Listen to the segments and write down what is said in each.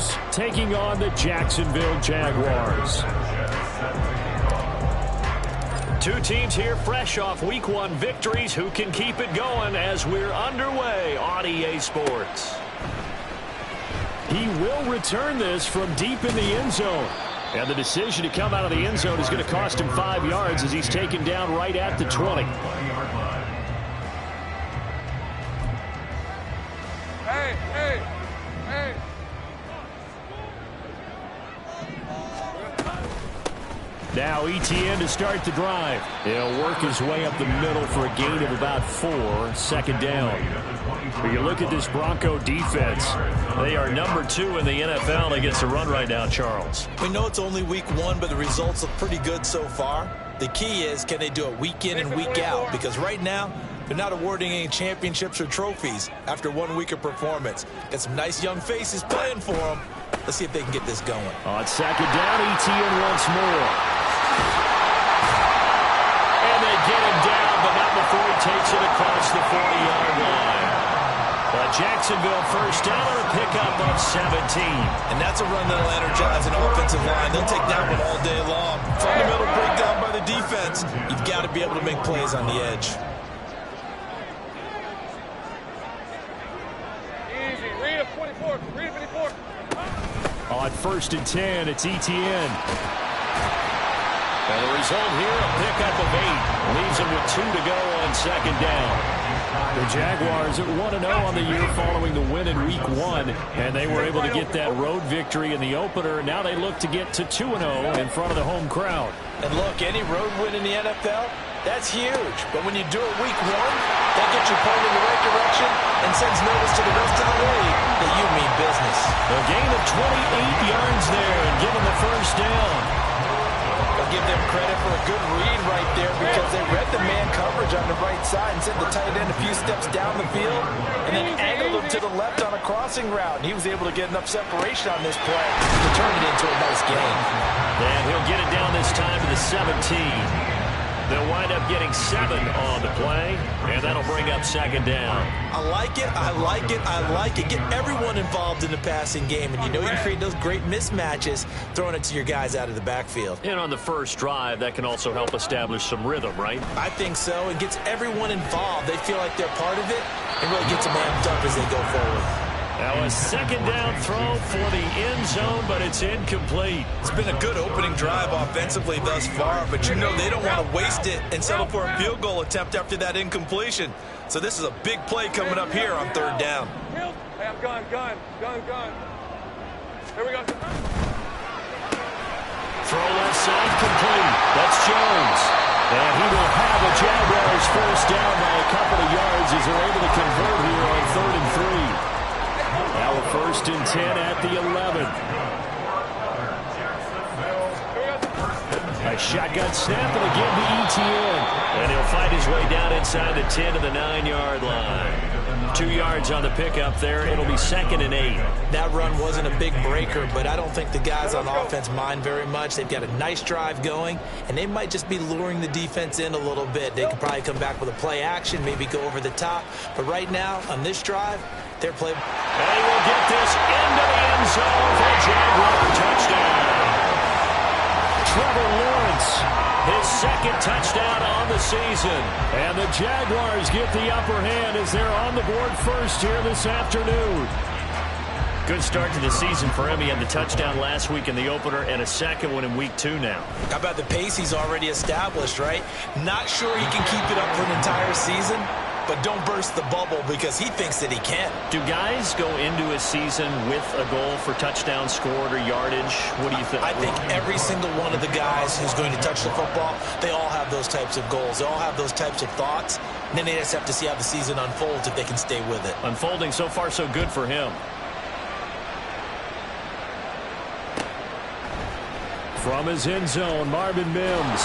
Broncos taking on the Jacksonville Jaguars. Two teams here fresh off Week 1 victories. Who can keep it going as we're underway on EA Sports? He will return this from deep in the end zone. And the decision to come out of the end zone is going to cost him 5 yards as he's taken down right at the 20. Now ETN to start the drive. He'll work his way up the middle for a gain of about 4, second down. When you look at this Bronco defense, they are number 2 in the NFL against the run right now, Charles. We know it's only week 1, but the results look pretty good so far. The key is, can they do it week in and week out? Because right now, they're not awarding any championships or trophies after 1 week of performance. Got some nice young faces playing for them. Let's see if they can get this going. On second down, ETN once more. And they get him down, but not before he takes it across the 40-yard line. Jacksonville first down on a pickup of 17. And that's a run that'll energize an offensive line. They'll take that one all day long. Fundamental breakdown by the defense. You've got to be able to make plays on the edge. Easy. Read a 24. Read a 54. On first and 10, it's ETN. And the result here, a pickup of 8. Leaves him with 2 to go on second down. The Jaguars at 1-0 on the year following the win in Week 1. And they were able to get that road victory in the opener. Now they look to get to 2-0 in front of the home crowd. And look, any road win in the NFL, that's huge. But when you do it Week 1, that gets you pointed in the right direction and sends notice to the rest of the league that you mean business. A gain of 28 yards there and given the first down. I'll give them credit for a good read right there because they read the man coverage on the right side and sent the tight end a few steps down the field and then angled him to the left on a crossing route. And he was able to get enough separation on this play to turn it into a nice gain. And he'll get it down this time to the 17. They'll wind up getting 7 on the play, and that'll bring up second down. I like it, I like it, I like it. Get everyone involved in the passing game, and you know you can create those great mismatches throwing it to your guys out of the backfield. And on the first drive, that can also help establish some rhythm, right? I think so. It gets everyone involved. They feel like they're part of it, and really gets them amped up as they go forward. Now a second down throw for the end zone, but it's incomplete. It's been a good opening drive offensively thus far, but you know they don't want to waste it and settle for a field goal attempt after that incompletion. So this is a big play coming up here on third down. Hey, I'm gun. Here we go. Throw left side complete. That's Jones. And he will have a Jaguars first down by a couple of yards as they're able to convert here on 3rd and 3. Now a first and 10 at the 11. A shotgun snap and again to ETN. And he'll fight his way down inside the 10 to the 9-yard line. 2 yards on the pickup there. It'll be 2nd and 8. That run wasn't a big breaker, but I don't think the guys on offense mind very much. They've got a nice drive going, and they might just be luring the defense in a little bit. They could probably come back with a play action, maybe go over the top. But right now, on this drive, they're playing. And he will get this into the end zone for a Jaguar touchdown. Trevor Lawrence, his 2nd touchdown on the season. And the Jaguars get the upper hand as they're on the board first here this afternoon. Good start to the season for him. He had the touchdown last week in the opener and a second one in Week 2 now. How about the pace he's already established, right? Not sure he can keep it up for an entire season, but don't burst the bubble because he thinks that he can. Do guys go into a season with a goal for touchdown scored or yardage? What do you think? I think every single one of the guys who's going to touch the football, they all have those types of goals. They all have those types of thoughts. And then they just have to see how the season unfolds if they can stay with it. Unfolding so far so good for him. From his end zone, Marvin Mims.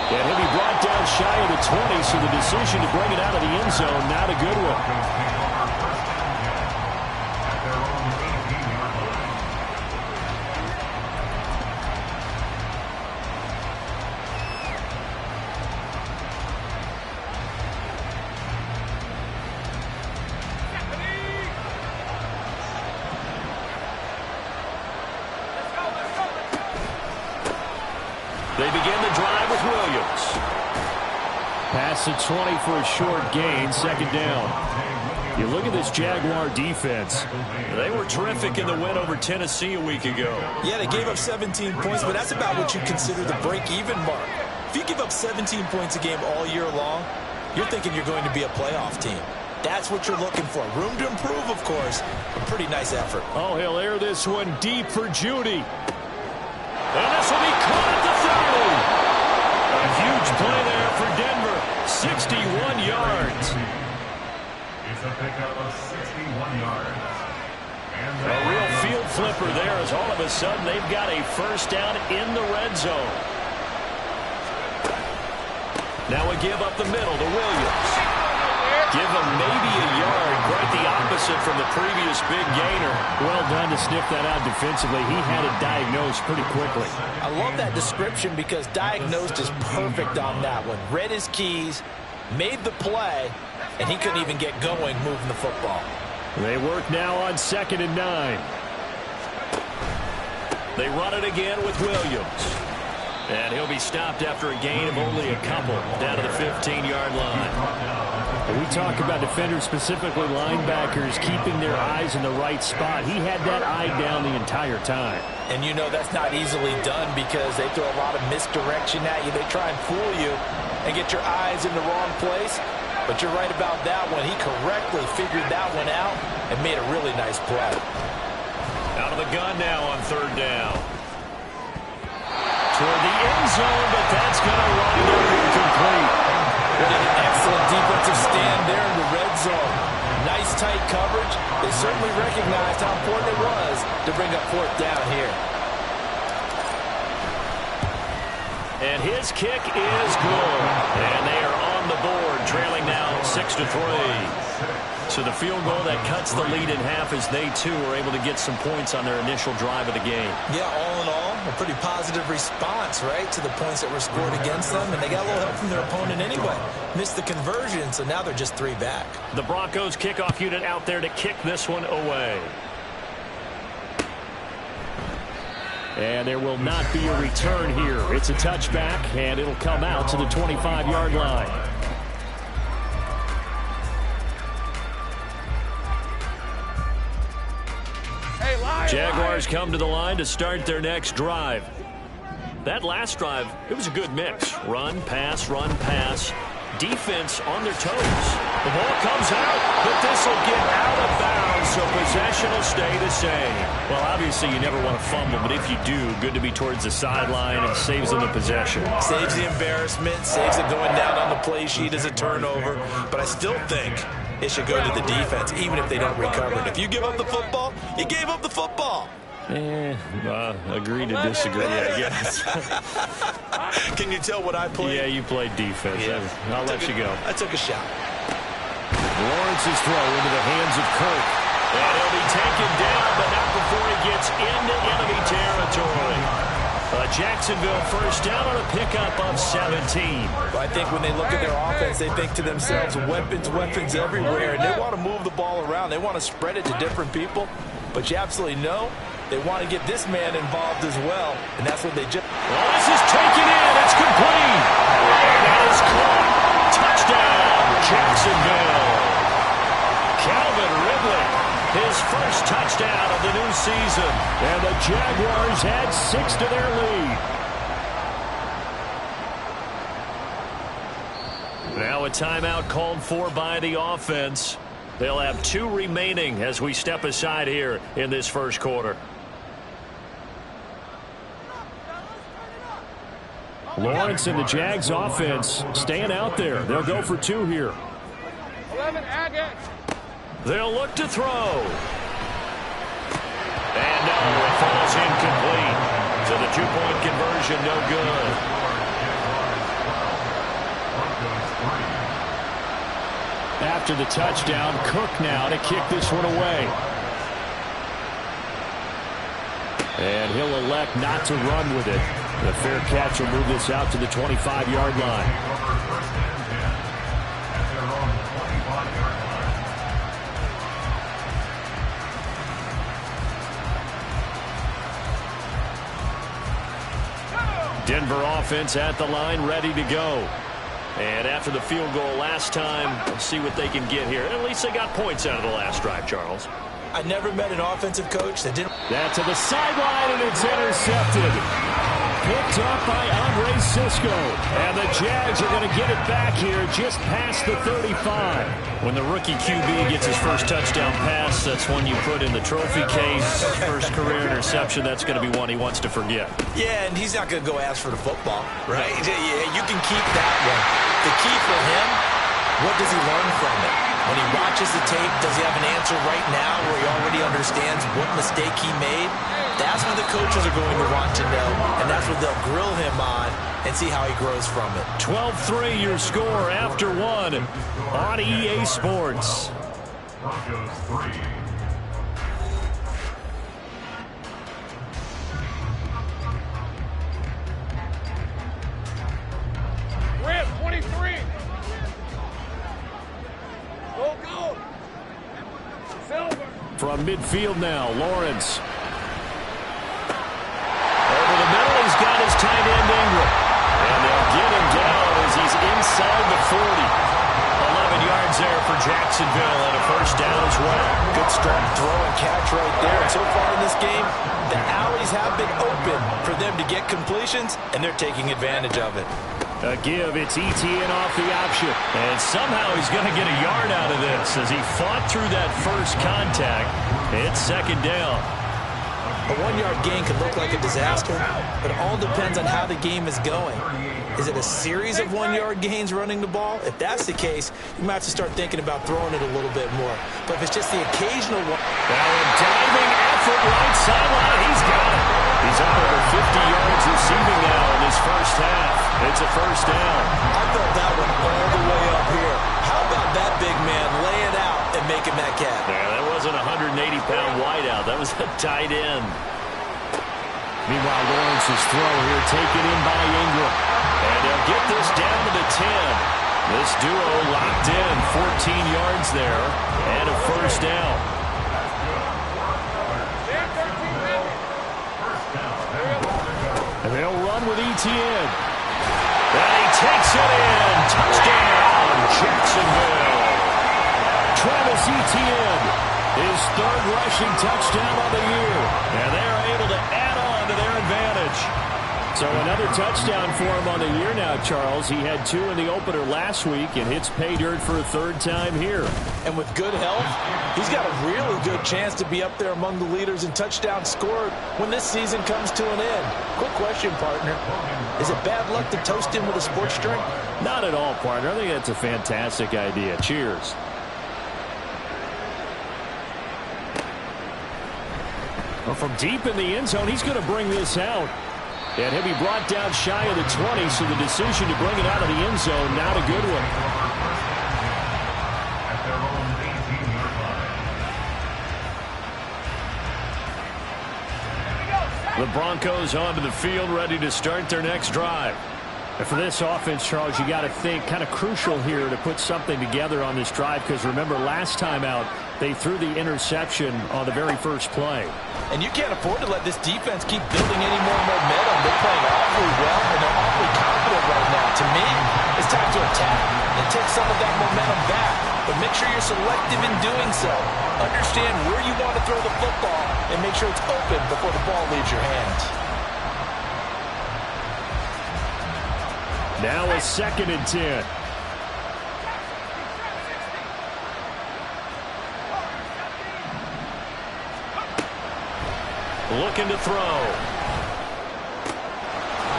And he'll be brought down shy of the 20, so the decision to bring it out of the end zone, not a good one. They begin the drive with Williams. Pass the 20 for a short gain, second down. You look at this Jaguar defense. They were terrific in the win over Tennessee a week ago. Yeah, they gave up 17 points, but that's about what you consider the break-even mark. If you give up 17 points a game all year long, you're thinking you're going to be a playoff team. That's what you're looking for. Room to improve, of course. A pretty nice effort. Oh, he'll air this one deep for Judy. And this will be caught at the 30. A huge play there for Denver. 61 yards. It's a pickup of 61 yards. A real field flipper there as all of a sudden they've got a first down in the red zone. Now we give up the middle to Williams. Give him maybe a yard, quite the opposite from the previous big gainer. Well done to sniff that out defensively. He had it diagnosed pretty quickly. I love that description because diagnosed is perfect on that one. Read his keys, made the play, and he couldn't even get going moving the football. They work now on 2nd and 9. They run it again with Williams. And he'll be stopped after a gain of only a couple down to the 15-yard line. We talk about defenders, specifically linebackers, keeping their eyes in the right spot. He had that eye down the entire time. And you know that's not easily done because they throw a lot of misdirection at you. They try and fool you and get your eyes in the wrong place. But you're right about that one. He correctly figured that one out and made a really nice play. Out of the gun now on 3rd down. Toward the end zone, but that's going to wind up incomplete. What an excellent defensive stand there in the red zone. Nice tight coverage. They certainly recognized how important it was to bring up 4th down here. And his kick is good. And they are on the board, trailing now 6-3. So the field goal that cuts the lead in half as they, too, were able to get some points on their initial drive of the game. Yeah, all in all, a pretty positive response, right, to the points that were scored against them. And they got a little help from their opponent anyway. Missed the conversion, so now they're just 3 back. The Broncos kickoff unit out there to kick this one away. And there will not be a return here. It's a touchback, and it'll come out to the 25-yard line. Jaguars come to the line to start their next drive. That last drive, it was a good mix. Run, pass, defense on their toes. The ball comes out, but this will get out of bounds, so possession will stay the same. Well, obviously you never want to fumble, but if you do, good to be towards the sideline and saves them the possession. Saves the embarrassment, saves it going down on the play sheet as a turnover, but I still think it should go to the defense, even if they don't recover it. If you give up the football, you gave up the football. Agree to disagree, I guess. Can you tell what I played? Yeah, you played defense. Yeah. I'll let you go. I took a shot. Lawrence's throw into the hands of Kirk. And he'll be taken down, but not before he gets into enemy territory. Jacksonville first down on a pickup of 17. Well, I think when they look at their offense, they think to themselves, weapons everywhere, and they want to move the ball around. They want to spread it to different people, but you absolutely know they want to get this man involved as well, and that's what they just... Well, this is taken in. It's complete. And that is caught. Touchdown, Jacksonville. Calvin Ridley, his first touchdown of the new season. And the Jaguars add 6 to their lead. Now a timeout called for by the offense. They'll have 2 remaining as we step aside here in this first quarter. Lawrence and the Jags offense staying out there. They'll go for 2 here. 11, Agate. They'll look to throw. And no, it falls incomplete. So the 2-point conversion no good. After the touchdown, Cook now to kick this one away. And he'll elect not to run with it. The fair catch will move this out to the 25-yard line. Denver offense at the line, ready to go. And after the field goal last time, we'll see what they can get here. At least they got points out of the last drive, Charles. I never met an offensive coach that didn't. That to the sideline, and it's intercepted. Picked up by Andre Sisco. And the Jags are going to get it back here just past the 35. When the rookie QB gets his first touchdown pass, that's one you put in the trophy case. First career interception, that's going to be one he wants to forget. Yeah, and he's not going to go ask for the football, right? Yeah, you can keep that one. The key for him, what does he learn from it? When he watches the tape, does he have an answer right now where he already understands what mistake he made? That's what the coaches are going to want to know, and that's what they'll grill him on and see how he grows from it. 12-3 your score after one on EA Sports. Broncos 3. We're at 23. Go. Silver. From midfield now, Lawrence. Over the middle, he's got his tight end, Ingram. And they'll get him down as he's inside the 40. 11 yards there for Jacksonville and a first down as well. Good strong throw and catch right there. And so far in this game, the alleys have been open for them to get completions, and they're taking advantage of it. A give, it's ETN off the option. And somehow he's going to get a yard out of this as he fought through that first contact. It's second down. A 1-yard gain could look like a disaster, but it all depends on how the game is going. Is it a series of 1-yard gains running the ball? If that's the case, you might have to start thinking about throwing it a little bit more. But if it's just the occasional one. Now a diving effort right sideline. He's got it. He's up over 50 yards receiving now in his first half. It's a first down. I felt that one all the way up here. How about that big man lay it out and making that catch? Yeah, that wasn't a 180-pound wideout. That was a tight end. Meanwhile, Lawrence's throw here taken in by Ingram. And they'll get this down to the 10. This duo locked in, 14 yards there, and a first down. And they'll run with ETN. And he takes it in. Touchdown, Jacksonville. Travis Etienne, his third rushing touchdown of the year. And they're able to add on to their advantage. So another touchdown for him on the year now, Charles. He had 2 in the opener last week and hits pay dirt for a third time here. And with good health, he's got a really good chance to be up there among the leaders in touchdowns scored when this season comes to an end. Quick question, partner. Is it bad luck to toast him with a sports drink? Not at all, partner. I think that's a fantastic idea. Cheers. Well, from deep in the end zone, he's going to bring this out. And he'll be brought down shy of the 20, so the decision to bring it out of the end zone, not a good one. At their own 18-yard line. The Broncos onto the field, ready to start their next drive. And for this offense, Charles, you got to think kind of crucial here to put something together on this drive, because remember last time out, they threw the interception on the very first play. And you can't afford to let this defense keep building any more momentum. They're playing awfully well, and they're awfully confident right now. To me, it's time to attack and take some of that momentum back. But make sure you're selective in doing so. Understand where you want to throw the football and make sure it's open before the ball leaves your hands. Now a 2nd and 10. Looking to throw.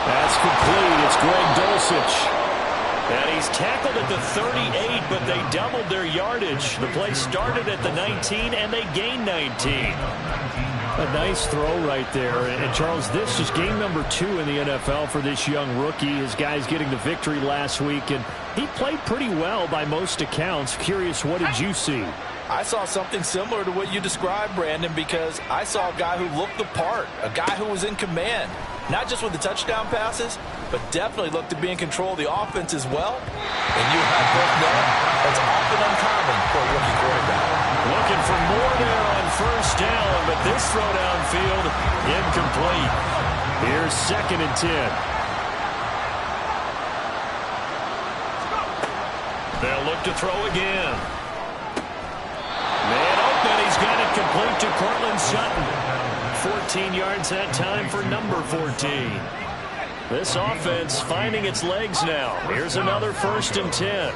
That's complete. It's Greg Dulcich. And he's tackled at the 38, but they doubled their yardage. The play started at the 19, and they gained 19. A nice throw right there. And Charles, this is game number 2 in the NFL for this young rookie. His guys getting the victory last week, and he played pretty well by most accounts. Curious, what did you see? I saw something similar to what you described, Brandon, because I saw a guy who looked the part, a guy who was in command, not just with the touchdown passes, but definitely looked to be in control of the offense as well. And you and I both know that's often uncommon for a rookie quarterback. Looking for more there on first down, but this throw downfield incomplete. Here's 2nd and 10. They'll look to throw again. Man open. He's got it complete to Cortland Sutton. 14 yards that time for number 14. This offense finding its legs now. Here's another 1st and 10.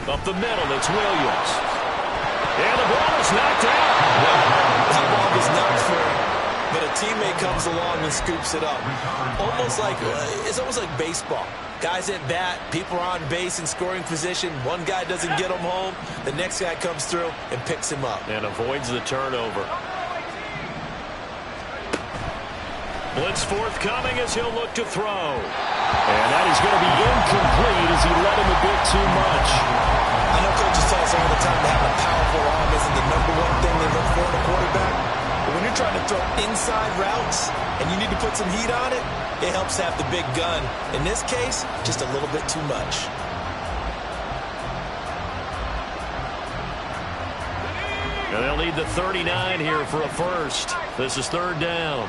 Up the middle, it's Williams. And the ball is knocked out. That ball was knocked free, but a teammate comes along and scoops it up. It's almost like baseball. Guys at bat, people are on base in scoring position. One guy doesn't get him home. The next guy comes through and picks him up. And avoids the turnover. Blitz forthcoming as he'll look to throw. And that is going to be incomplete as he let him a bit too much. I know coaches tell us all the time that having a powerful arm isn't the #1 thing they look for in a quarterback. But when you're trying to throw inside routes and you need to put some heat on it, it helps have the big gun. In this case, just a little bit too much. And they'll need the 39 here for a first. This is 3rd down.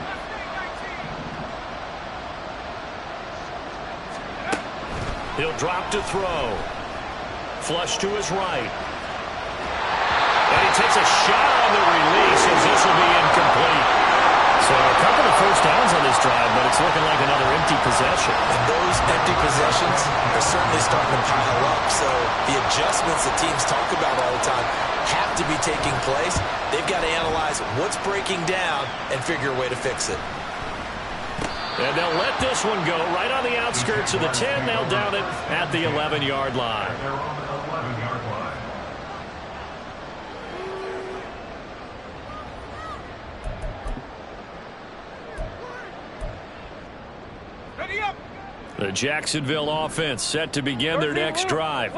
He'll drop to throw. Flush to his right. And he takes a shot on the release as this will be incomplete. So a couple of first downs on this drive, but it's looking like another empty possession. And those empty possessions are certainly starting to pile up. So the adjustments that teams talk about all the time have to be taking place. They've got to analyze what's breaking down and figure a way to fix it. And they'll let this one go right on the outskirts of the 10. They'll down it at the 11-yard line. They're on the 11-yard line. Ready up. The Jacksonville offense set to begin their next drive.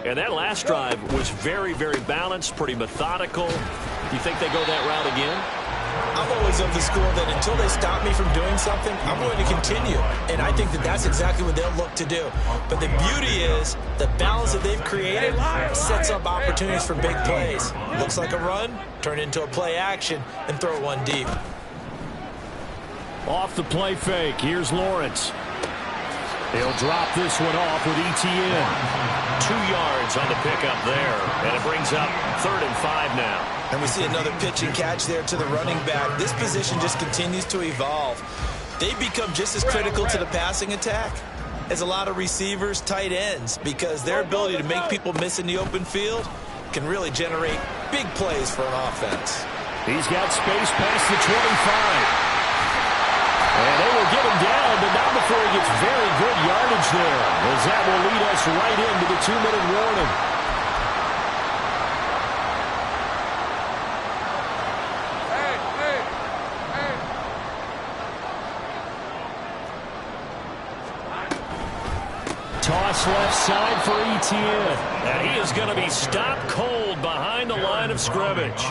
And that last drive was very, very balanced, pretty methodical. Do you think they go that route again? I'm always of the school that until they stop me from doing something, I'm going to continue. And I think that that's exactly what they'll look to do. But the beauty is the balance that they've created sets up opportunities for big plays. Looks like a run, turn into a play action, and throw one deep. Off the play fake, here's Lawrence. He'll drop this one off with ETN. 2 yards on the pickup there. And it brings up 3rd and 5 now. And we see another pitch and catch there to the running back. This position just continues to evolve. They become just as critical to the passing attack as a lot of receivers, tight ends, because their ability to make people miss in the open field can really generate big plays for an offense. He's got space past the 25. And they will get him down, but not before he gets very good yardage there, as that will lead us right into the 2-minute warning. Toss left side for ETN. And he is going to be stopped cold behind the line of scrimmage.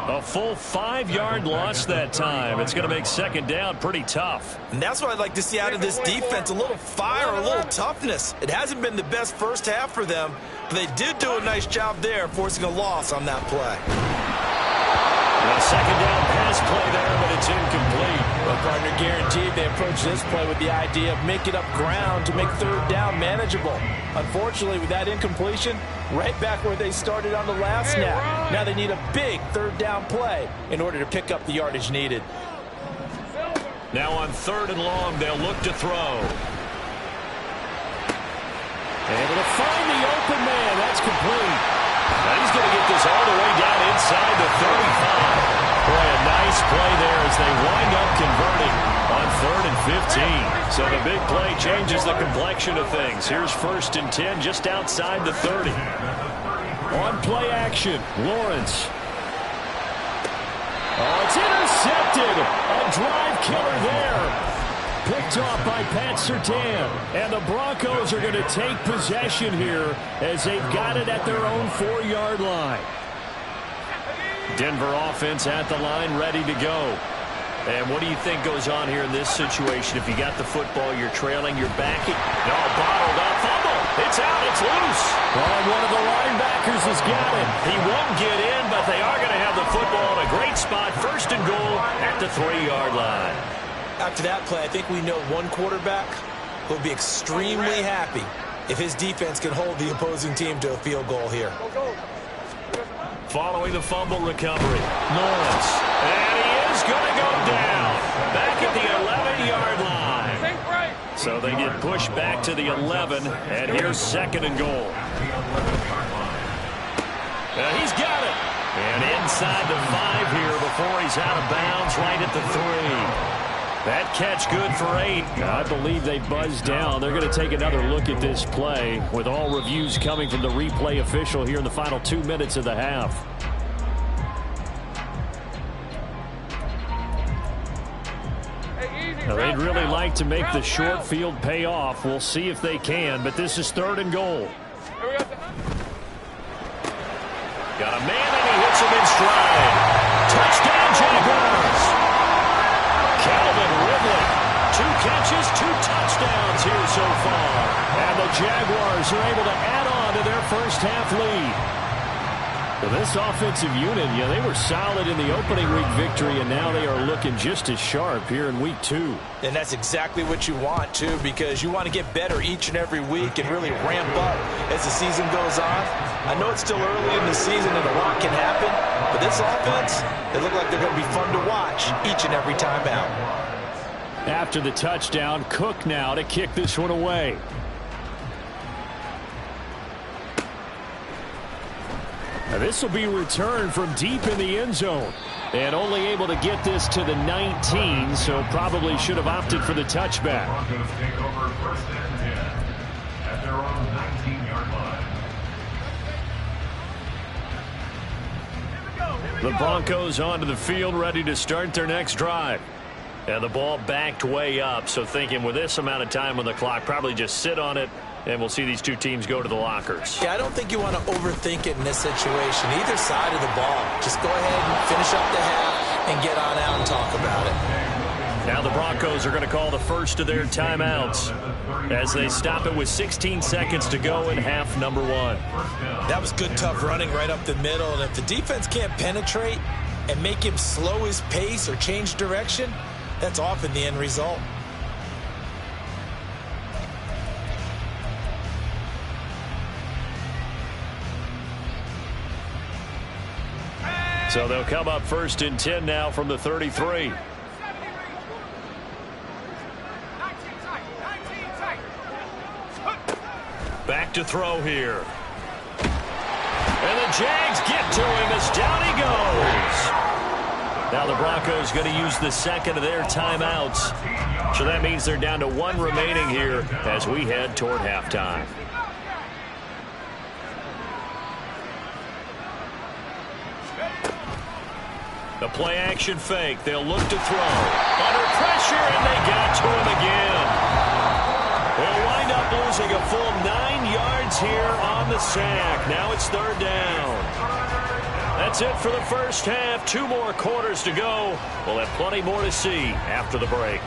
A full 5-yard loss that time. It's going to make 2nd down pretty tough. And that's what I'd like to see out of this defense, a little fire, a little toughness. It hasn't been the best first half for them, but they did do a nice job there forcing a loss on that play. A 2nd down pass play there, but it's incomplete. Well, partner, guaranteed they approach this play with the idea of making up ground to make 3rd down manageable. Unfortunately, with that incompletion, right back where they started on the last snap. Now they need a big 3rd down play in order to pick up the yardage needed. Now on 3rd and long, they'll look to throw. Able to find the open man. That's complete. Now he's going to get this all the way down inside the 35. Boy, a nice play there as they wind up converting on 3rd and 15. So the big play changes the complexion of things. Here's 1st and 10 just outside the 30. On play action, Lawrence. Oh, it's intercepted. A drive killer there. Picked off by Pat Surtain. And the Broncos are going to take possession here as they've got it at their own 4-yard line. Denver offense at the line, ready to go. And what do you think goes on here in this situation? If you got the football, you're trailing, you're backing. No, bottled up, fumble. It's out, it's loose. Oh, one of the linebackers has got it. He won't get in, but they are going to have the football in a great spot. 1st and goal at the 3-yard line. After that play, I think we know one quarterback will be extremely happy if his defense can hold the opposing team to a field goal here. Following the fumble recovery, Lawrence. And he is going to go down. Back at the 11-yard line. So they get pushed back to the 11, and here's 2nd and goal. He's got it. And inside the 5 here before he's out of bounds right at the 3. That catch good for 8. I believe they buzzed down. They're going to take another look at this play with all reviews coming from the replay official here in the final 2 minutes of the half. Now, they'd really like to make the short field pay off. We'll see if they can, but this is 3rd and goal. Got a man, and he hits him in stride. Touchdown, Jaguars. Calvin Ridley, 2 catches, 2 touchdowns here so far. And the Jaguars are able to add on to their first half lead. Well, this offensive unit, they were solid in the opening week victory, and now they are looking just as sharp here in week 2. And that's exactly what you want, too, because you want to get better each and every week and really ramp up as the season goes on. I know it's still early in the season and a lot can happen, but this offense, they look like they're going to be fun to watch each and every time out. After the touchdown, Cook now to kick this one away. Now this will be returned from deep in the end zone. And only able to get this to the 19, so probably should have opted for the touchback. Broncos take over 1st and 10 at their own 19-yard line. The Broncos onto the field, ready to start their next drive. And the ball backed way up, so thinking with this amount of time on the clock, probably just sit on it, and we'll see these two teams go to the lockers. Yeah, I don't think you want to overthink it in this situation. Either side of the ball. Just go ahead and finish up the half and get on out and talk about it. Now the Broncos are going to call the first of their timeouts as they stop it with 16 seconds to go in half number 1. That was good, tough running right up the middle. And if the defense can't penetrate and make him slow his pace or change direction, that's often the end result. So they'll come up 1st and 10 now from the 33. Back to throw here. And the Jags get to him as down he goes. Now the Broncos going to use the second of their timeouts. So that means they're down to 1 remaining here as we head toward halftime. The play action fake. They'll look to throw. Under pressure, and they got to him again. They'll wind up losing a full 9 yards here on the sack. Now it's 3rd down. That's it for the first half. 2 more quarters to go. We'll have plenty more to see after the break.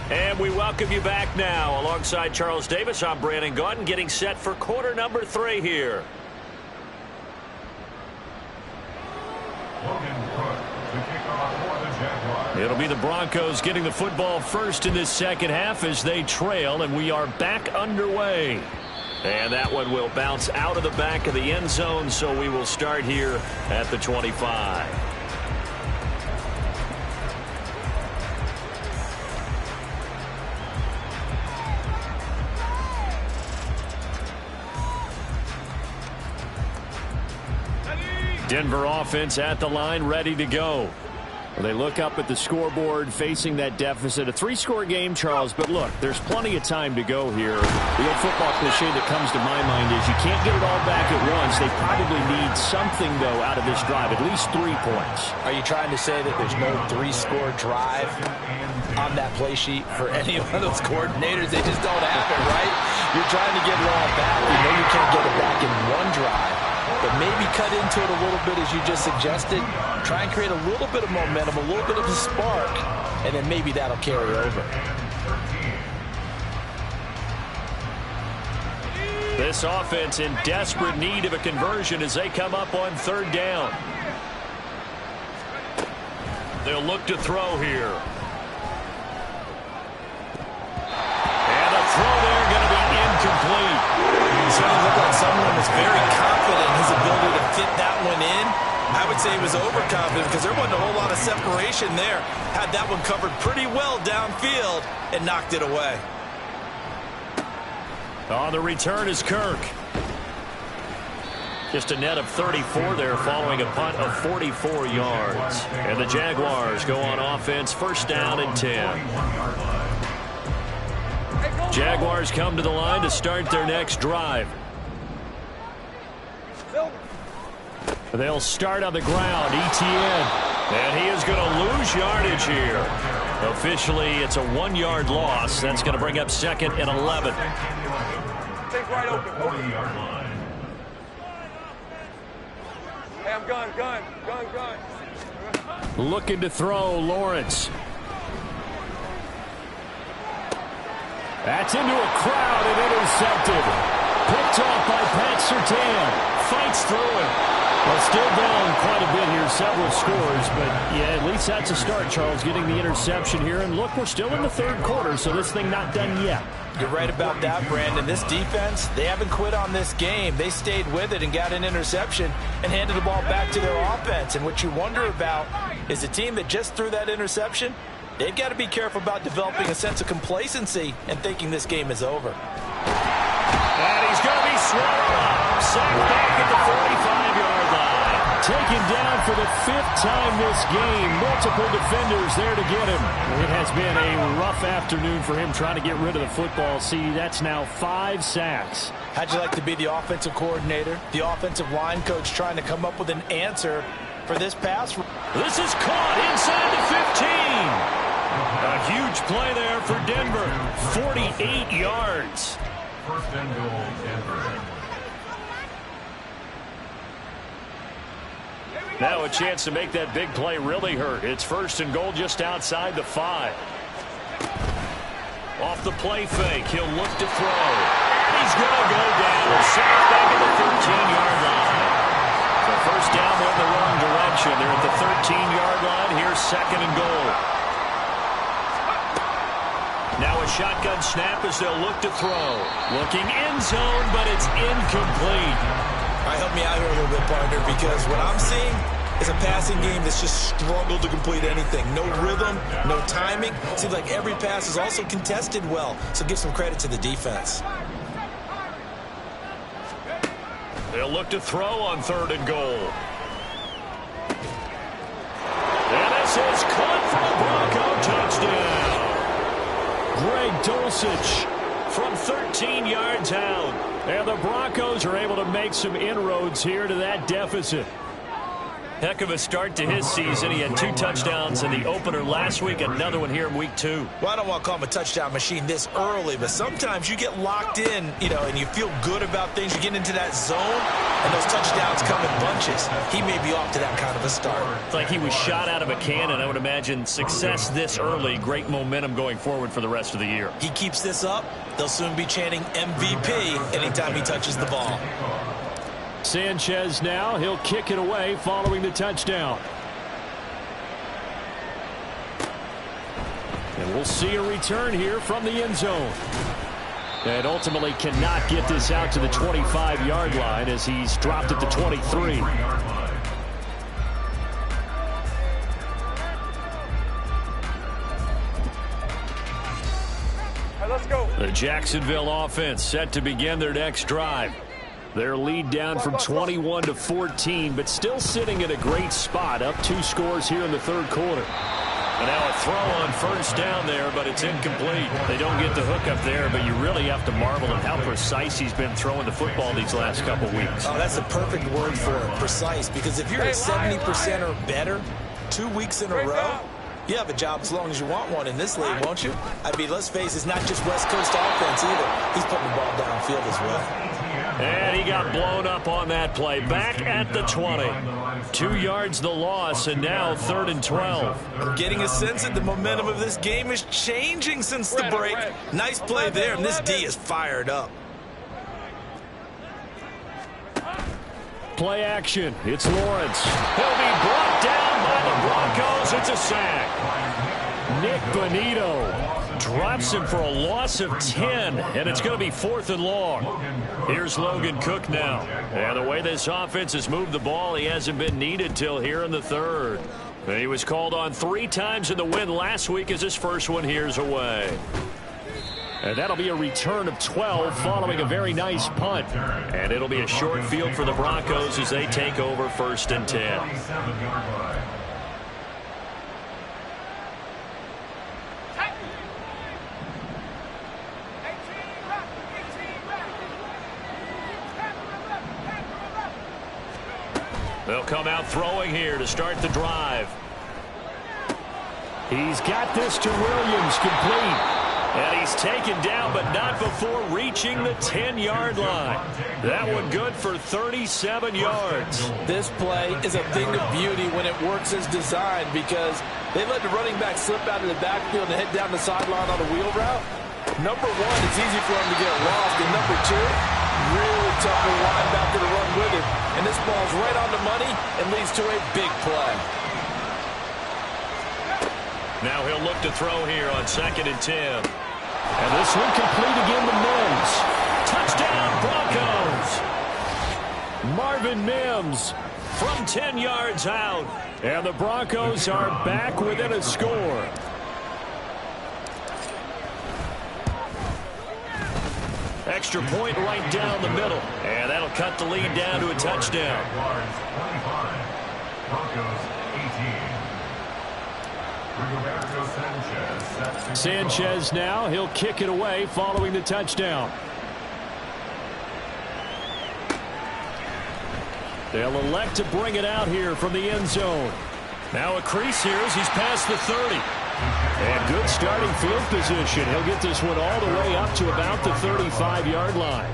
And we welcome you back now. Alongside Charles Davis, I'm Brandon Gaudin, getting set for quarter number 3 here. It'll be the Broncos getting the football first in this second half as they trail, and we are back underway. And that one will bounce out of the back of the end zone, so we will start here at the 25. Denver offense at the line, ready to go. Well, they look up at the scoreboard facing that deficit. A 3-score game, Charles, but look, there's plenty of time to go here. The old football cliche that comes to my mind is you can't get it all back at once. They probably need something, though, out of this drive, at least 3 points. Are you trying to say that there's no 3-score drive on that play sheet for any one of those coordinators? They just don't have it, right? You're trying to get it all back. You know you can't get it back in one drive. But maybe cut into it a little bit as you just suggested. Try and create a little bit of momentum, a little bit of a spark, and then maybe that'll carry over. This offense in desperate need of a conversion as they come up on third down. They'll look to throw here. And a throw there going to be incomplete. He certainly looked like someone was very confident in his ability to fit that one in. I would say he was overconfident because there wasn't a whole lot of separation there. Had that one covered pretty well downfield and knocked it away. On the return is Kirk. Just a net of 34 there following a punt of 44 yards. And the Jaguars go on offense, first down and 10. Jaguars come to the line to start their next drive. They'll start on the ground. Etienne. And he is going to lose yardage here. Officially, it's a 1-yard loss. That's going to bring up second and 11. Take right open. Hey, I'm gun. Looking to throw, Lawrence. That's into a crowd and intercepted. Picked off by Pat Surtain. Fights through it. Well, still down quite a bit here, several scores, but yeah, at least that's a start, Charles, getting the interception here. And look, we're still in the third quarter, so this thing not done yet. You're right about that, Brandon. This defense, they haven't quit on this game. They stayed with it and got an interception and handed the ball back to their offense. And what you wonder about is a team that just threw that interception, they've got to be careful about developing a sense of complacency and thinking this game is over. And he's going to be swallowed up. Sacked back at the 45-yard line. Taken down for the 5th time this game. Multiple defenders there to get him. It has been a rough afternoon for him trying to get rid of the football. See, that's now 5 sacks. How'd you like to be the offensive coordinator, the offensive line coach trying to come up with an answer for this pass? This is caught inside the 15. A huge play there for Denver. 48 yards. First and goal, Denver. Now a chance to make that big play really hurt. It's first and goal just outside the 5. Off the play fake, he'll look to throw. He's going to go down. Sacked back at the 13-yard line. So first down, they're in the wrong direction. They're at the 13-yard line. Here's second and goal. Now a shotgun snap as they'll look to throw. Looking end zone, but it's incomplete. All right, help me out here a little bit, partner, because what I'm seeing is a passing game that's just struggled to complete anything. No rhythm, no timing. Seems like every pass is also contested well, so give some credit to the defense. They'll look to throw on third and goal. And this is caught for a Bronco touchdown. Greg Dulcich from 13 yards out. And the Broncos are able to make some inroads here to that deficit. Heck of a start to his season. He had 2 touchdowns in the opener last week, another one here in week 2. Well, I don't want to call him a touchdown machine this early, but sometimes you get locked in, and you feel good about things. You get into that zone, and those touchdowns come in bunches. He may be off to that kind of a start. It's like he was shot out of a cannon. I would imagine success this early, great momentum going forward for the rest of the year. He keeps this up, they'll soon be chanting MVP anytime he touches the ball. Sanchez now, he'll kick it away following the touchdown. And we'll see a return here from the end zone. And ultimately cannot get this out to the 25-yard line as he's dropped at the 23. Let's go. The Jacksonville offense set to begin their next drive. Their lead down from 21 to 14, but still sitting in a great spot, up 2 scores here in the third quarter. And now a throw on first down there, but it's incomplete. They don't get the hook up there, but you really have to marvel at how precise he's been throwing the football these last couple weeks. Oh, that's a perfect word for it, precise, because if you're at 70% or better 2 weeks in a row, you have a job as long as you want one in this league, won't you? I mean, let's face it, it's not just West Coast offense either. He's putting the ball downfield as well. And he got blown up on that play. Back at the 20. 2 yards the loss, and now 3rd and 12. I'm getting a sense that the momentum of this game is changing since the break. Nice play there, and this D is fired up. Play action. It's Lawrence. He'll be brought down by the Broncos. It's a sack. Nick Bonito drops him for a loss of 10, and it's going to be 4th and long. Here's Logan Cook now. And the way this offense has moved the ball, he hasn't been needed till here in the 3rd. And he was called on 3 times in the win last week as his first one here's away. And that'll be a return of 12 following a very nice punt. And it'll be a short field for the Broncos as they take over 1st and 10. They'll come out throwing here to start the drive. He's got this to Williams, complete. And he's taken down, but not before reaching the 10-yard line. That one good for 37 yards. This play is a thing of beauty when it works as designed because they let the running back slip out of the backfield and head down the sideline on a wheel route. Number 1, it's easy for him to get lost. And number 2, really tough for the linebacker to run with it. And this ball's right on the money and leads to a big play. Now he'll look to throw here on 2nd and 10. And this one complete again to Mims. Touchdown, Broncos. Marvin Mims from 10 yards out. And the Broncos are back within a score. Extra point right down the middle. And that'll cut the lead down to a touchdown. Broncos 18. Sanchez now. He'll kick it away following the touchdown. They'll elect to bring it out here from the end zone. Now a crease here as he's past the 30. And good starting field position. He'll get this one all the way up to about the 35-yard line.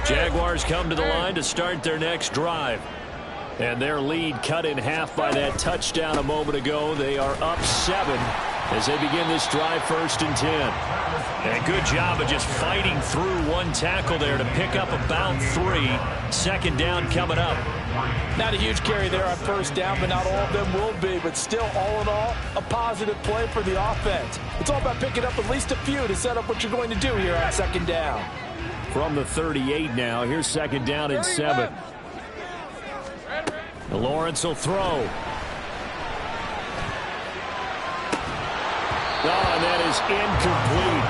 Jaguars come to the line to start their next drive. And their lead cut in half by that touchdown a moment ago. They are up 7 as they begin this drive 1st and 10. And a good job of just fighting through one tackle there to pick up about 3. 2nd down coming up. Not a huge carry there on 1st down, but not all of them will be. But still, all in all, a positive play for the offense. It's all about picking up at least a few to set up what you're going to do here on 2nd down. From the 38 now, here's 2nd down and 7. Lawrence will throw. Oh, and that is incomplete.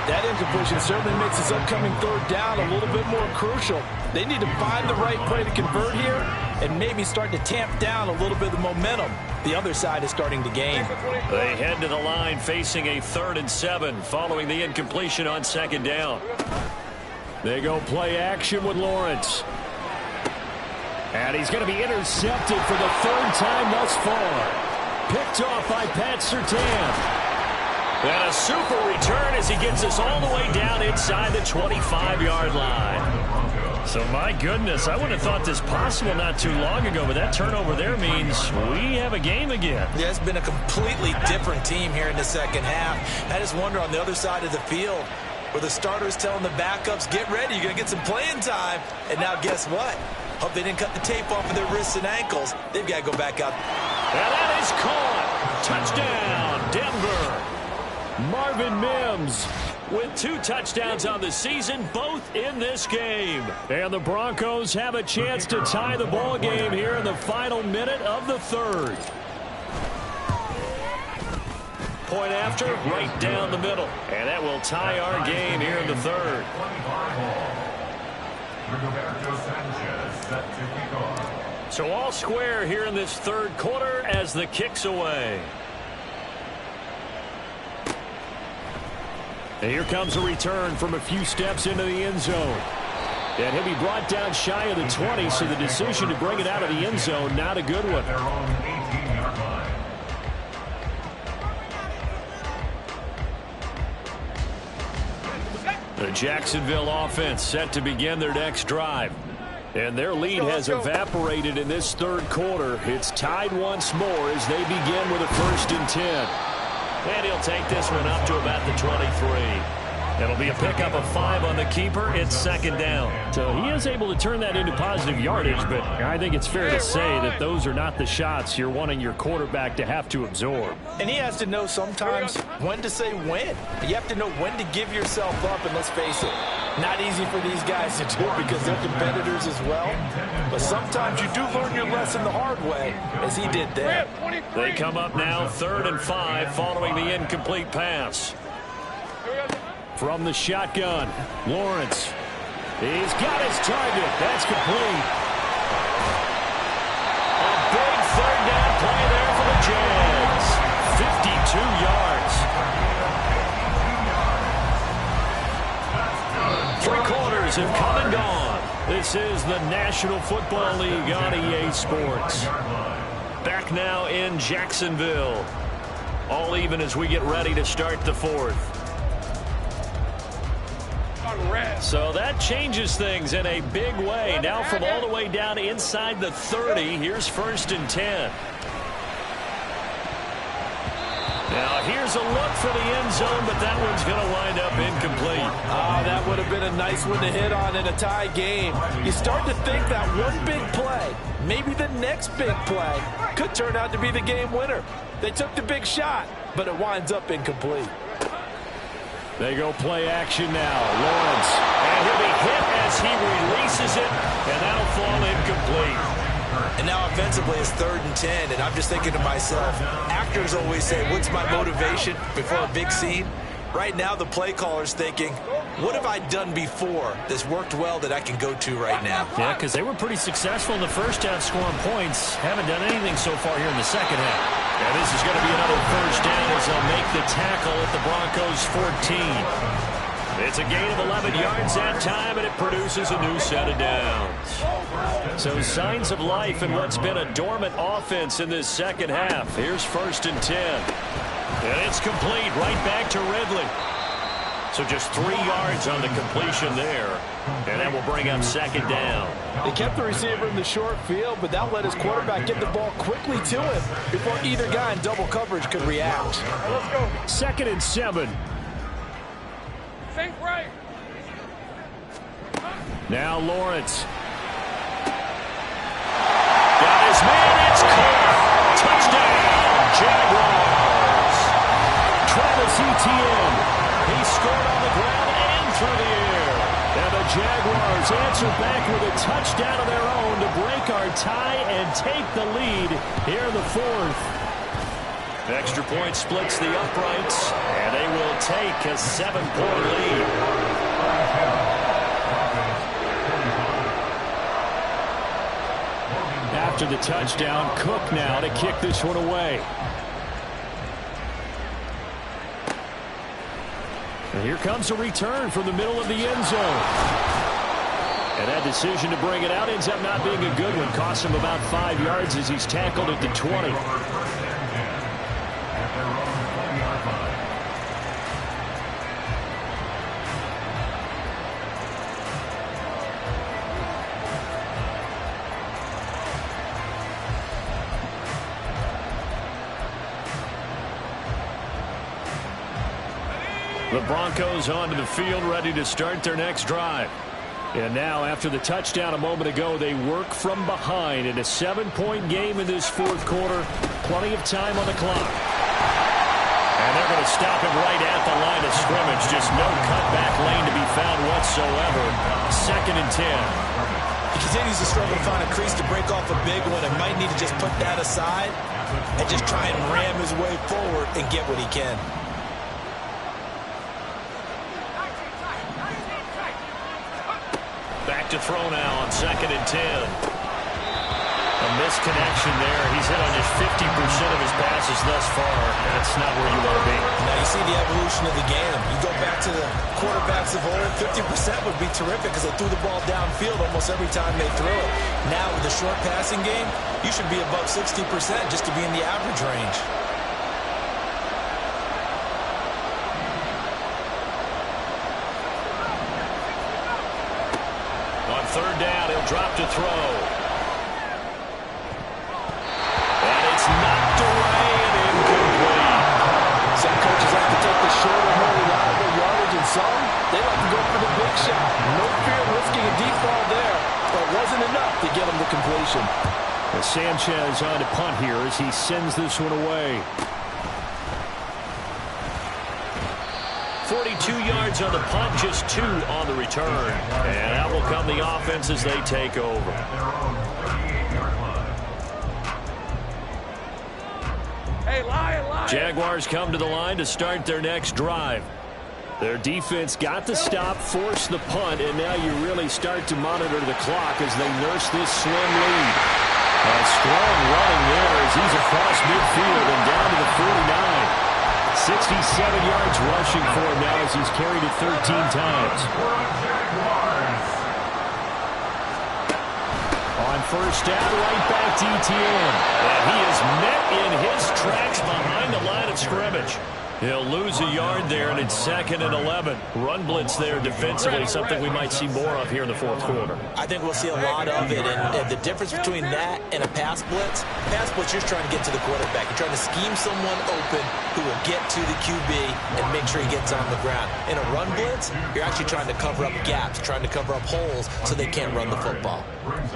That incompletion certainly makes this upcoming 3rd down a little bit more crucial. They need to find the right play to convert here and maybe start to tamp down a little bit of the momentum the other side is starting to gain. They head to the line facing a 3rd and 7 following the incompletion on 2nd down. They go play action with Lawrence. And he's going to be intercepted for the 3rd time thus far. Picked off by Pat Surtain. And a super return as he gets us all the way down inside the 25-yard line. So, my goodness, I wouldn't have thought this possible not too long ago, but that turnover there means we have a game again. Yeah, it's been a completely different team here in the 2nd half. I just wonder on the other side of the field, where the starters telling the backups, get ready, you're going to get some playing time. And now guess what? Hope they didn't cut the tape off of their wrists and ankles. They've got to go back out. And that is caught. Touchdown, Denver. Marvin Mims with 2 touchdowns on the season, both in this game. And the Broncos have a chance to tie the ball game here in the final minute of the 3rd. Point after, right down the middle. And that will tie our game here in the 3rd. So all square here in this 3rd quarter as the kick's away. And here comes a return from a few steps into the end zone. And he'll be brought down shy of the 20, so the decision to bring it out of the end zone, not a good one. The Jacksonville offense set to begin their next drive. And their lead has evaporated in this 3rd quarter. It's tied once more as they begin with a 1st and 10. And he'll take this one up to about the 23. It'll be a pickup of 5 on the keeper. It's second down. So he is able to turn that into positive yardage, but I think it's fair to say that those are not the shots you're wanting your quarterback to have to absorb. And he has to know sometimes when to say when. You have to know when to give yourself up, and let's face it, not easy for these guys to do because they're competitors as well. But sometimes you do learn your lesson the hard way, as he did there. They come up now 3rd and 5 following the incomplete pass. From the shotgun, Lawrence. He's got his target. That's complete. A big 3rd down play there for the Jags. 52 yards. 3 quarters have come and gone. This is the National Football League on EA Sports. Back now in Jacksonville. All even as we get ready to start the 4th. So that changes things in a big way. Now from all the way down inside the 30, here's 1st and 10. Now here's a look for the end zone, but that one's going to wind up incomplete. That would have been a nice one to hit on in a tie game. You start to think that one big play, maybe the next big play, could turn out to be the game winner. They took the big shot, but it winds up incomplete. They go play action now. Lawrence. And he'll be hit as he releases it, and that'll fall incomplete. And now offensively it's 3rd and 10, and I'm just thinking to myself, actors always say, what's my motivation before a big scene? Right now the play caller's thinking, what have I done before that's worked well that I can go to right now? Yeah, because they were pretty successful in the first half scoring points. Haven't done anything so far here in the second half. And this is going to be another 1st down as they'll make the tackle at the Broncos 14. It's a gain of 11 yards that time, and it produces a new set of downs. So signs of life in what's been a dormant offense in this second half. Here's 1st and 10. And it's complete right back to Ridley. So just 3 yards on the completion there. And that will bring up 2nd down. They kept the receiver in the short field, but that let his quarterback get the ball quickly to him before either guy in double coverage could react. Let's go. 2nd and 7. Think right. Now Lawrence. Got his man. It's caught. Touchdown, Jaguars. Travis Etienne. He scored on the ground and through the air. And the Jaguars answer back with a touchdown of their own to break our tie and take the lead here in the 4th. Extra point splits the uprights, and they will take a 7-point lead. After the touchdown, Cook now to kick this one away. And here comes a return from the middle of the end zone. And that decision to bring it out ends up not being a good one. Costs him about 5 yards as he's tackled at the 20. The Broncos onto the field, ready to start their next drive. And now, after the touchdown a moment ago, they work from behind in a 7-point game in this 4th quarter. Plenty of time on the clock. And they're going to stop him right at the line of scrimmage. Just no cutback lane to be found whatsoever. 2nd and 10. He continues to struggle to find a crease to break off a big one and might need to just put that aside and just try and ram his way forward and get what he can. Back to throw now on 2nd and 10. A misconnection there. He's hit on just 50% of his passes thus far. That's not where you want to be. Now you see the evolution of the game. You go back to the quarterbacks of old, 50% would be terrific because they threw the ball downfield almost every time they threw it. Now with the short passing game, you should be above 60% just to be in the average range. On 3rd down, he'll drop to throw. And it's knocked away and incomplete. Some coaches have to take the shorter, more reliable yardage, and some They like to go for the big shot. No fear of risking a deep ball there, but it wasn't enough to get him the completion. Sanchez on to punt here as he sends this one away. 42 yards on the punt, just 2 on the return. And out will come the offense as they take over. Hey, lion. Jaguars come to the line to start their next drive. Their defense got the stop, forced the punt, and now you really start to monitor the clock as they nurse this slim lead. A strong running there as he's across midfield and down to the 49. 67 yards rushing for him now as he's carried it 13 times. On first down, right back to ETN. And he is met in his tracks behind the line of scrimmage. He'll lose a yard there, and it's 2nd and 11. Run blitz there defensively, something we might see more of here in the fourth quarter. I think we'll see a lot of it, and the difference between that and a pass blitz, you're just trying to get to the quarterback. You're trying to scheme someone open who will get to the QB and make sure he gets on the ground. In a run blitz, you're actually trying to cover up gaps, trying to cover up holes so they can't run the football.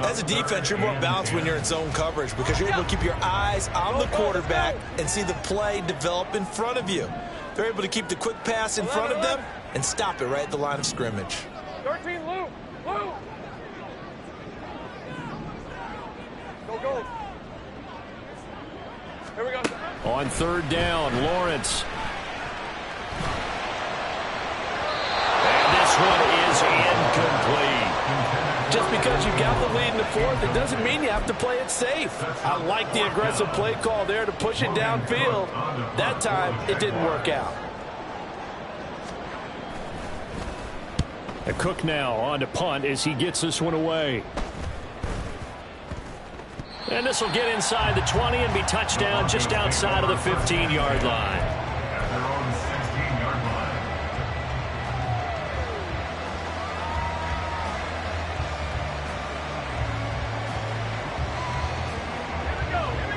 As a defense, you're more balanced when you're in zone coverage because you're able to keep your eyes on the quarterback and see the play develop in front of you. They're able to keep the quick pass in front of them and stop it right at the line of scrimmage. 13, Lou. Go. Here we go. On third down, Lawrence. And this one is incomplete. Just because you got the lead in the fourth, it doesn't mean you have to play it safe. I like the aggressive play call there to push it downfield. That time, it didn't work out. A Cook now on to punt as he gets this one away. And this will get inside the 20 and be touchdown just outside of the 15-yard line.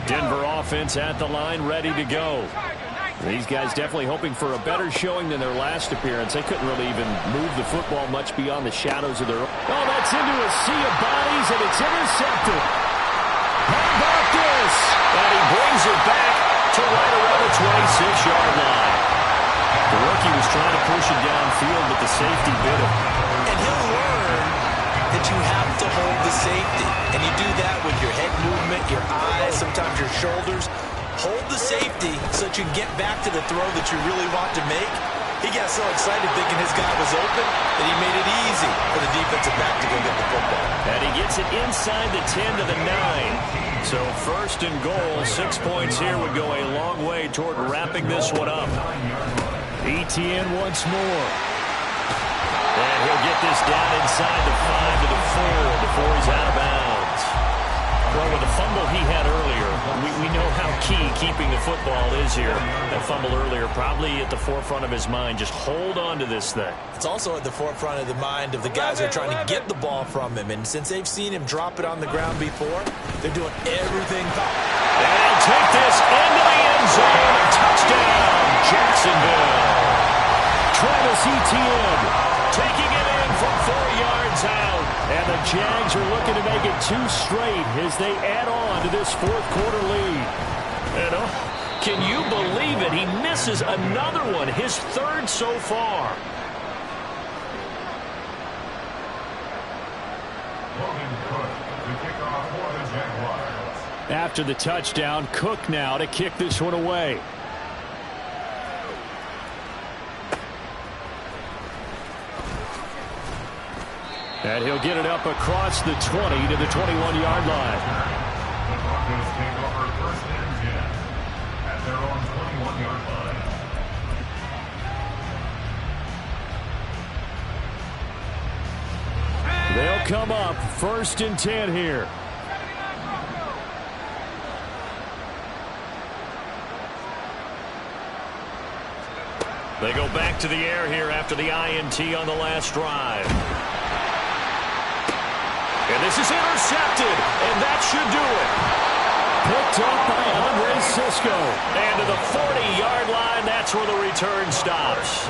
Denver offense at the line, ready to go. These guys definitely hoping for a better showing than their last appearance. They couldn't really even move the football much beyond the shadows of their own. Oh, that's into a sea of bodies, and it's intercepted. How about this? And he brings it back to right around the 26-yard line. The rookie was trying to push it downfield, but the safety bit him. And he'll learn that you have to hold the safety. And you do that with your head movement, your eyes, sometimes your shoulders. Hold the safety so that you can get back to the throw that you really want to make. He got so excited thinking his guy was open that he made it easy for the defensive back to go get the football. And he gets it inside the 10 to the 9. So first and goal, 6 points here would go a long way toward wrapping this one up. ETN once more. And he'll get this down inside the 5 to the 4 before he's out of bounds. Well, with the fumble he had earlier, we know how key keeping the football is here. That fumble earlier probably at the forefront of his mind. Just hold on to this thing. It's also at the forefront of the mind of the guys who are trying to get the ball from him. And since they've seen him drop it on the ground before, they're doing everything possible. And he'll take this into the end zone. A touchdown, Jacksonville. Travis Etienne taking it in from 4 yards out. And the Jags are looking to make it 2 straight as they add on to this fourth quarter lead. And can you believe it? He misses another one, his 3rd so far. After the touchdown, Cook now to kick this one away. And he'll get it up across the 20 to the 21-yard line. The Broncos take over 1st and 10 at their own 21-yard line. They'll come up 1st and 10 here. They go back to the air here after the INT on the last drive. And this is intercepted, and that should do it. Picked up by Andre Cisco. And to the 40-yard line, that's where the return stops.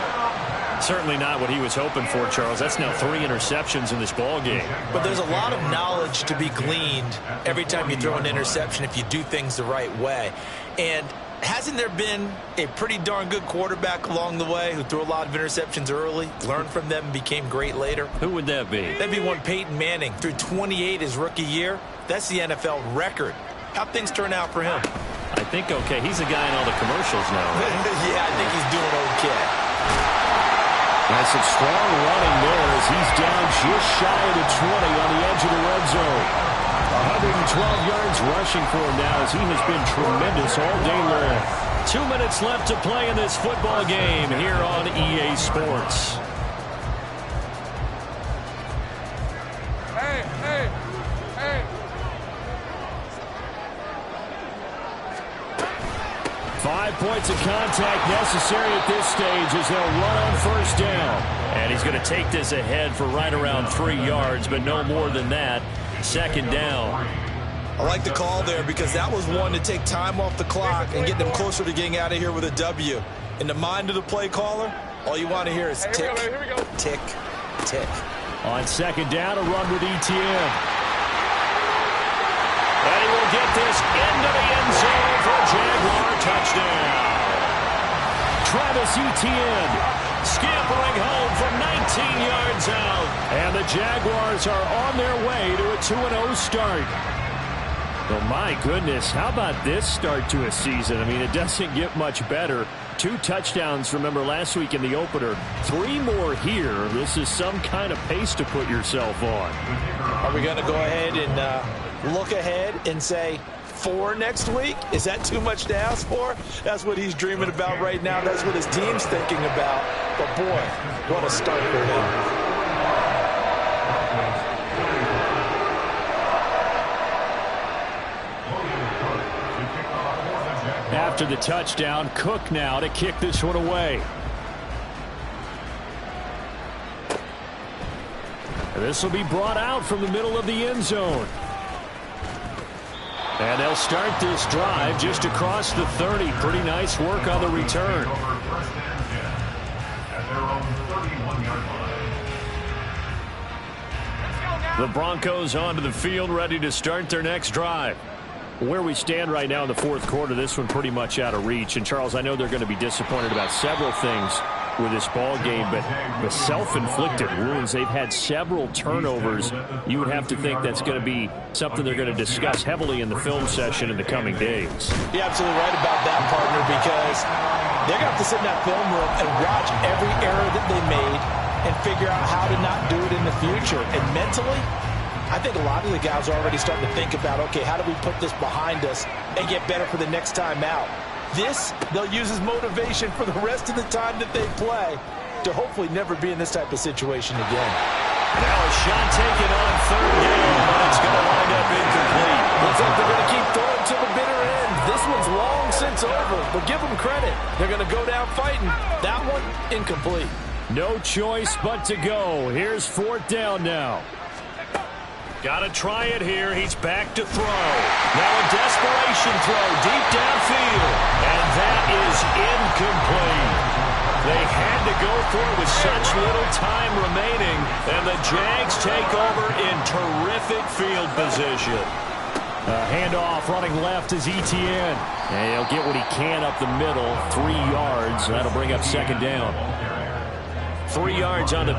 certainly not what he was hoping for, Charles. That's now 3 interceptions in this ball game. But there's a lot of knowledge to be gleaned every time you throw an interception if you do things the right way. And hasn't there been a pretty darn good quarterback along the way who threw a lot of interceptions early, learned from them, and became great later? Who would that be? That'd be one Peyton Manning. Threw 28 his rookie year. That's the NFL record. How'd things turn out for him? I think okay. He's a guy in all the commercials now. Yeah, I think he's doing okay. That's some strong running there as he's down just shy of the 20 on the edge of the red zone. 112 yards rushing for him now as he has been tremendous all day long. 2 minutes left to play in this football game here on EA Sports. Hey, hey, hey. 5 points of contact necessary at this stage as they'll run on first down. And he's going to take this ahead for right around 3 yards, but no more than that. Second down. I like the call there because that was one to take time off the clock and get them closer to getting out of here with a W. In the mind of the play caller, all you want to hear is tick, Here we go. tick, tick. On second down, a run with ETN. And he will get this into the end zone for a Jaguar touchdown. Travis Etienne scampering home from 19 yards out. And the Jaguars are on their way to a 2-0 start. Oh, my goodness. How about this start to a season? I mean, it doesn't get much better. 2 touchdowns, remember, last week in the opener. 3 more here. This is some kind of pace to put yourself on. Are we going to go ahead and look ahead and say 4 next week? Is that too much to ask for? That's what he's dreaming about right now. That's what his team's thinking about. But, boy, what a start for him. After the touchdown, Cook now to kick this one away. And this will be brought out from the middle of the end zone. And they'll start this drive just across the 30. Pretty nice work on the return. The Broncos onto the field, ready to start their next drive. Where we stand right now in the fourth quarter, this one pretty much out of reach. And, Charles, I know they're going to be disappointed about several things with this ball game, but the self-inflicted wounds, they've had several turnovers. You would have to think that's going to be something they're going to discuss heavily in the film session in the coming days. You're absolutely right about that, partner, because they're going to have to sit in that film room and watch every error that they made and figure out how to not do it in the future. And mentally, I think a lot of the guys are already starting to think about, okay, how do we put this behind us and get better for the next time out? This, they'll use as motivation for the rest of the time that they play to hopefully never be in this type of situation again. Now a shot taken on third down, but it's going to wind up incomplete. Looks like they're going to keep throwing to the bitter end. This one's long since over, but give them credit. They're going to go down fighting. That one, incomplete. No choice but to go. Here's fourth down now. Got to try it here. He's back to throw. Now a desperation throw deep downfield. And that is incomplete. They had to go for it with such little time remaining. And the Jags take over in terrific field position. Handoff running left is Etienne. And he'll get what he can up the middle. 3 yards. That'll bring up second down. 3 yards on the pitch.